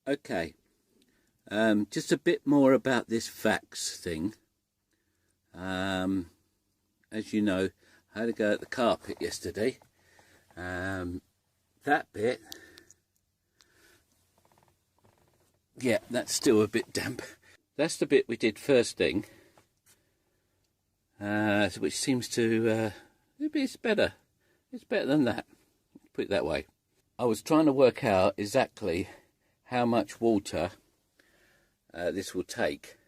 Okay, just a bit more about this vax thing. As you know, I had to go at the carpet yesterday. That bit, yeah, that's still a bit damp. That's the bit we did first thing, which seems to, it's better. It's better than that, put it that way. I was trying to work out exactly how much water this will take.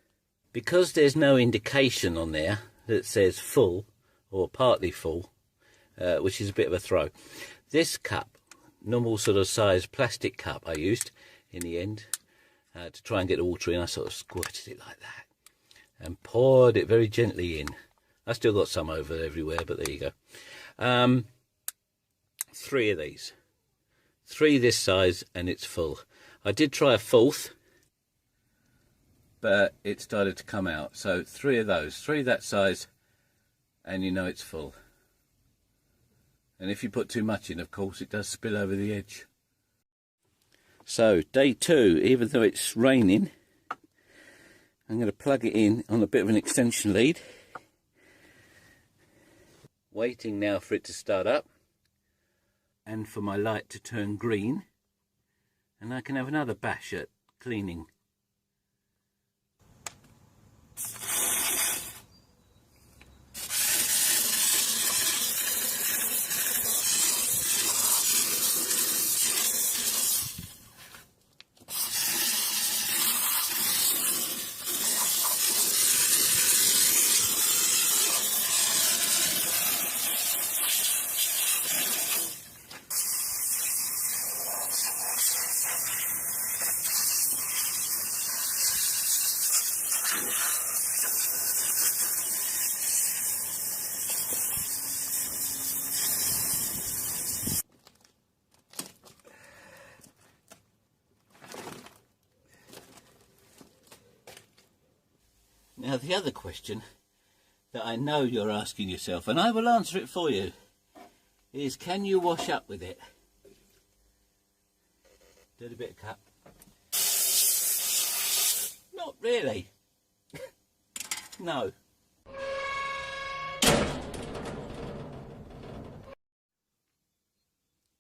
Because there's no indication on there that says full or partly full, which is a bit of a throw. This cup, normal sort of size plastic cup I used in the end to try and get the water in, I sort of squirted it like that and poured it very gently in. I still got some over everywhere, but there you go. 3 of these. 3 this size and it's full. I did try a 4th, but it started to come out. So 3 of those, 3 that size, and you know it's full. And if you put too much in, of course, it does spill over the edge. So day 2, even though it's raining, I'm going to plug it in on a bit of an extension lead. Waiting now for it to start up and for my light to turn green, and I can have another bash at cleaning. Now the other question that I know you're asking yourself, and I will answer it for you, is can you wash up with it? Do a bit of cup. Not really. No.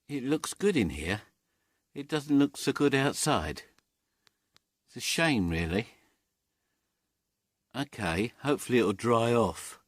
It looks good in here. It doesn't look so good outside. It's a shame, really. Okay, hopefully it'll dry off.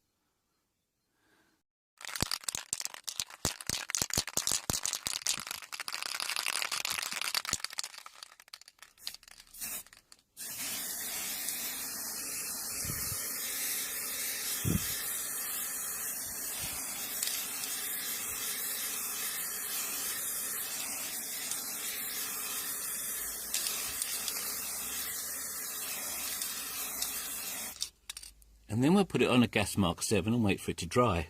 And then we'll put it on a gas mark 7 and wait for it to dry.